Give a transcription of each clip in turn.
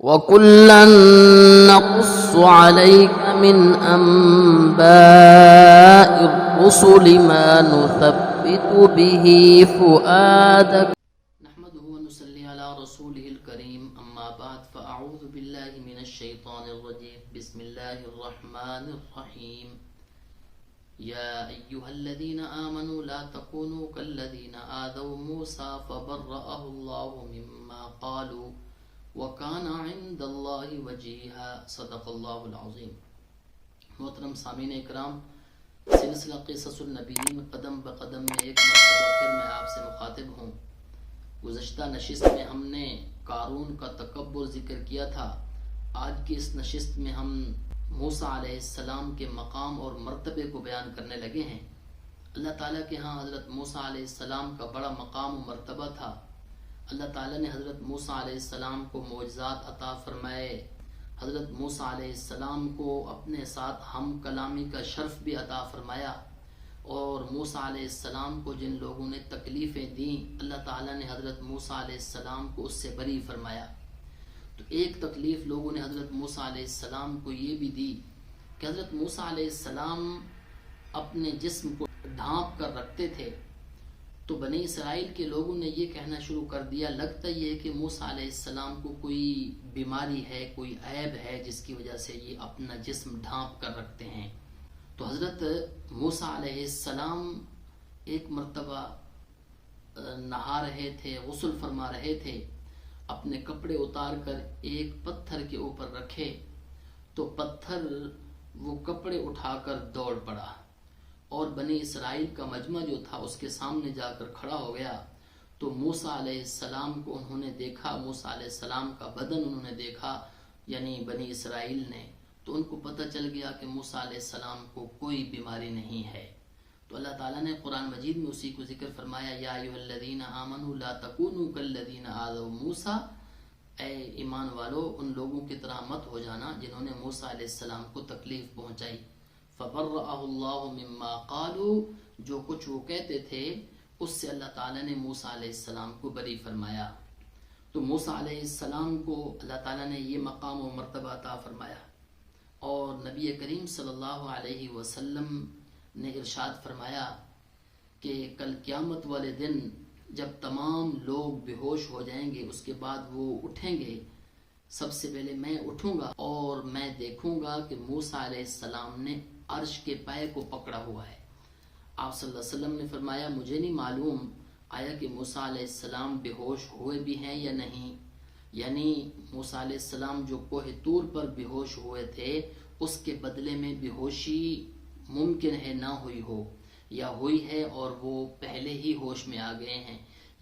وَكُلًّا نَّقُصُّ عَلَيْكَ مِنْ أَنبَاءِ الرُّسُلِ مَا نُثَبِّتُ بِهِ فُؤَادَكَ نحمده ونصلي على رسوله الكريم أما بعد فأعوذ بالله من الشيطان الرجيم بسم الله الرحمن الرحيم يا أيها الذين آمنوا لا تكونوا كالذين آذوا موسى فبرأه الله مما قالوا وَكَانَ عِنْدَ اللَّهِ وَجِيهًا صدق اللہ العظیم۔ محترم سامعین اکرام، سلسلہ قصص النبیین قدم بقدم میں ایک مرتبہ پھر میں آپ سے مخاطب ہوں۔ گزشتہ نشست میں ہم نے قارون کا تکبر ذکر کیا تھا۔ آج کی اس نشست میں ہم موسیٰ علیہ السلام کے مقام اور مرتبے کو بیان کرنے لگے ہیں۔ اللہ تعالیٰ کے ہاں حضرت موسیٰ علیہ السلام کا بڑا مقام و مرتبہ تھا۔ اللہ تعالیٰ نے حضرت موسیٰ علیہ السلام کو معجزات عطا فرمائے، حضرت موسیٰ علیہ السلام کو اپنے ساتھ ہم کلامی کا شرف بھی عطا فرمایا، اور موسیٰ علیہ السلام کو جن لوگوں نے تکلیفیں دیں اللہ تعالیٰ نے حضرت موسیٰ علیہ السلام کو اس سے بری فرمایا۔ تو ایک تکلیف لوگوں نے حضرت موسیٰ علیہ السلام کو یہ بھی دی کہ حضرت موسیٰ علیہ السلام اپنے جسم کو ڈھانپ کر رکھتے تھے، تو بنی اسرائیل کے لوگوں نے یہ کہنا شروع کر دیا، لگتا یہ ہے کہ موسیٰ علیہ السلام کو کوئی بیماری ہے، کوئی عیب ہے جس کی وجہ سے یہ اپنا جسم ڈھانپ کر رکھتے ہیں۔ تو حضرت موسیٰ علیہ السلام ایک مرتبہ نہا رہے تھے، غسل فرما رہے تھے، اپنے کپڑے اتار کر ایک پتھر کے اوپر رکھے تو پتھر وہ کپڑے اٹھا کر دوڑ پڑا، اور بنی اسرائیل کا مجمع جو تھا اس کے سامنے جا کر کھڑا ہو گیا۔ تو موسیٰ علیہ السلام کو انہوں نے دیکھا، موسیٰ علیہ السلام کا بدن انہوں نے دیکھا، یعنی بنی اسرائیل نے، تو ان کو پتہ چل گیا کہ موسیٰ علیہ السلام کو کوئی بیماری نہیں ہے۔ تو اللہ تعالیٰ نے قرآن مجید میں اسی کو ذکر فرمایا، یا ایھا الذین آمنوا لا تکونوا کالذین آذوا موسیٰ، اے ایمان والو ان لوگوں کی طرح مت ہو جانا جنہوں نے موسیٰ علیہ السلام کو تکلیف پہنچائی۔ فَبَرَّأَهُ اللَّهُ مِمَّا قَالُوا، جو کچھ وہ کہتے تھے اس سے اللہ تعالیٰ نے موسیٰ علیہ السلام کو بری فرمایا۔ تو موسیٰ علیہ السلام کو اللہ تعالیٰ نے یہ مقام و مرتبہ عطا فرمایا، اور نبی کریم صلی اللہ علیہ وسلم نے ارشاد فرمایا کہ کل قیامت والے دن جب تمام لوگ بے ہوش ہو جائیں گے، اس کے بعد وہ اٹھیں گے، سب سے پہلے میں اٹھوں گا اور میں دیکھوں گا کہ موسیٰ علیہ السلام نے عرش کے پائے کو پکڑا ہوا ہے۔ آپ صلی اللہ علیہ وسلم نے فرمایا مجھے نہیں معلوم آیا کہ موسیٰ علیہ السلام بے ہوش ہوئے بھی ہیں یا نہیں، یعنی موسیٰ علیہ السلام جو کوہ طور پر بے ہوش ہوئے تھے اس کے بدلے میں بے ہوشی ممکن ہے نہ ہوئی ہو، یا ہوئی ہے اور وہ پہلے ہی ہوش میں آ گئے ہیں۔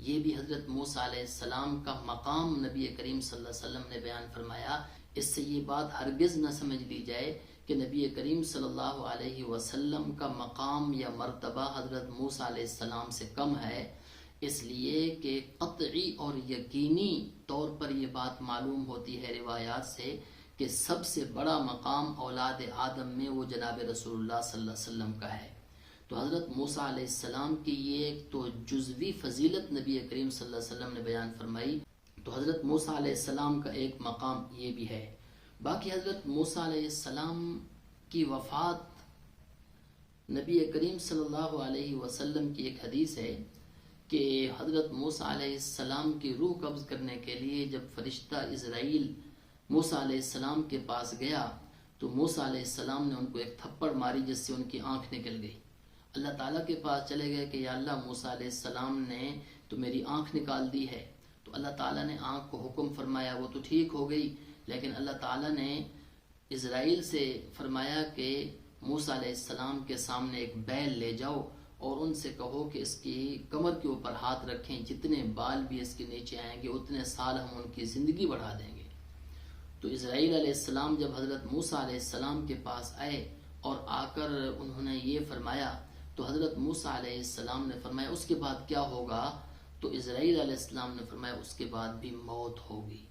یہ بھی حضرت موسیٰ علیہ السلام کا مقام نبی کریم صلی اللہ علیہ وسلم نے بیان فرمایا۔ اس سے یہ بات ہرگز نہ سمجھ لی جائے کہ نبی کریم صلی اللہ علیہ وسلم کا مقام یا مرتبہ حضرت موسیٰ علیہ السلام سے کم ہے، اس لیے کہ قطعی اور یقینی طور پر یہ بات معلوم ہوتی ہے روایات سے کہ سب سے بڑا مقام اولاد آدم میں وہ جناب رسول اللہ صلی اللہ علیہ وسلم کا ہے۔ تو حضرت موسیٰ علیہ السلام کی یہ ایک تو جزوی فضیلت نبی کریم صلی اللہ علیہ وسلم نے بیان فرمائی، تو حضرت موسیٰ علیہ السلام کا ایک مقام یہ بھی ہے۔ باقی حضرت موسیٰ علیہ السلام کی وفات، نبی کریم صلی اللہ علیہ وسلم کی ایک حدیث ہے کہ حضرت موسیٰ علیہ السلام کی روح قبض کرنے کے لیے جب فرشتہ عزرائیل موسیٰ علیہ السلام کے پاس گیا تو موسیٰ علیہ السلام نے ان کو ایک تھپڑ ماری جس سے ان کی آنکھ نکل گئی۔ اللہ تعالیٰ کے پاس چلے گئے کہ یا اللہ موسیٰ علیہ السلام نے تو میری آنکھ نکال دی ہے، تو اللہ تعالیٰ نے آنکھ کو حکم فرمایا، وہ تو ٹھیک ہو گئی، لیکن اللہ تعالیٰ نے اسرائیل سے فرمایا کہ موسیٰ علیہ السلام کے سامنے ایک بیل لے جاؤ اور ان سے کہو کہ اس کی کمر کے اوپر ہاتھ رکھیں، جتنے بال بھی اس کے نیچے آئیں گے اتنے سال ہم ان کی زندگی بڑھا دیں گے۔ تو اسرائیل علیہ السلام جب حضرت موسیٰ علیہ السلام کے پاس آئے اور آ کر انہوں نے یہ فرمایا تو حضرت موسیٰ علیہ السلام نے فرمایا اس کے بعد کیا ہوگا؟ تو اسرائیل علیہ السلام نے فرمایا اس کے بعد بھی موت ہوگی۔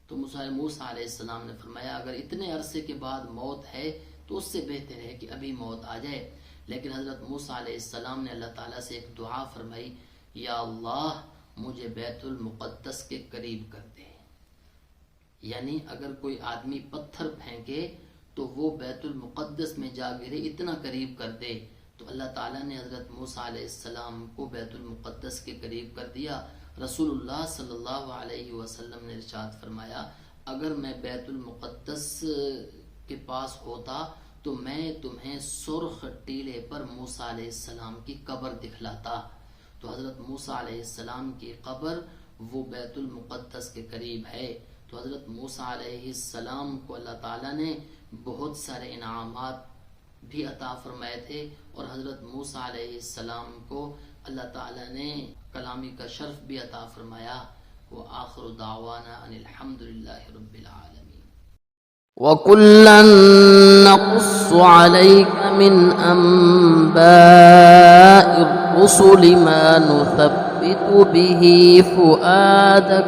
تو موسیٰ علیہ السلام نے فرمایا اگر اتنے عرصے کے بعد موت ہے تو اس سے بہتر ہے کہ ابھی موت آ جائے، لیکن حضرت موسیٰ علیہ السلام نے اللہ تعالیٰ سے ایک دعا فرمائی، یا اللہ مجھے بیت المقدس کے قریب کر دے۔ یعنی اگر کوئی آدمی پتھر پھینکے تو وہ بیت المقدس میں جا گرے، اتنا قریب کر دے، تو اللہ تعالیٰ نے حضرت موسیٰ علیہ السلام کو بیت المقدس کے قریب کر دیا۔ رسول اللہ صلی اللہ علیہ وسلم نے ارشاد فرمایا اگر میں بیت المقدس کے پاس ہوتا تو میں تمہیں سرخ ٹیلے پر موسیٰ علیہ السلام کی قبر دکھلاتا۔ تو حضرت موسیٰ علیہ السلام کی قبر وہ بیت المقدس کے قریب ہے۔ تو حضرت موسیٰ علیہ السلام کو اللہ تعالیٰ نے بہت سارے انعامات بھی عطا فرمائے تھے، اور حضرت موسیٰ علیہ السلام کو اللہ تعالیٰ نے کلامی کا شرف بھی عطا فرمایا۔ وآخر دعوانا ان الحمدللہ رب العالمین۔ وَكُلًّا نَّقُصُّ عَلَيْكَ مِنْ أَنبَاءِ الرُّسُلِ مَا نُثَبِّتُ بِهِ فُؤَادَكَ